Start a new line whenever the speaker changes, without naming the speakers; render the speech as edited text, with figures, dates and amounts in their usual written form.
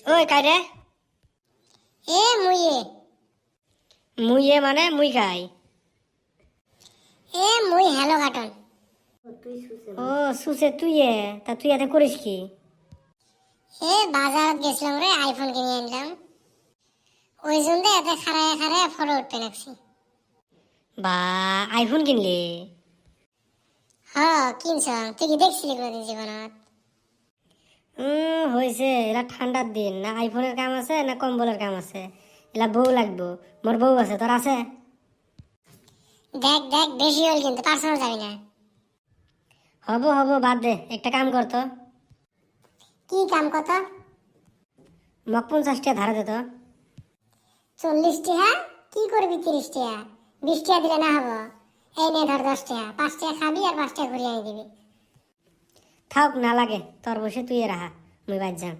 ওই কাইরে
এ মুইয়ে
মুইয়ে মানে মুই খাই।
এ মুই হ্যালো কাটন।
ও সুসে তুই তা তুই এতে করিস কি?
এ বাজারত গেছিলাম রে, আইফোন কিনে আনলাম। ওই জন্য এতে খাড়ায় খাড়ায় ফটো উঠতে লাগছি।
বা আইফোন কিনলি?
হ কিনছ, তুই কি দেখছিলি কোনোদিন জীবনত?
হয়েছে, এলা ঠান্ডার দিন, না আইফোনের কাম আছে না কম্বলের কাম আছে। এলা বউ লাগবো, মোর বউ আছে, তোর আছে?
দেখ দেখ বেশি হল কিন্তু, পার্সোনাল যাবি না।
হব হব, বাদ দে, একটা কাম করতো।
কি কাম কত?
মক 50 টাকা ধারে দে তো।
40 টাকা? কি করবি 30 টাকা? 20 টাকা দিলে না হবো? এই নে ধর 10 টাকা, 5 টাকা খাবি আর 5 টাকা ঘুরিয়ে আনি দিবি।
থাক না লাগে, তোর বসে তুই রাহা, মুই বাদ যাম।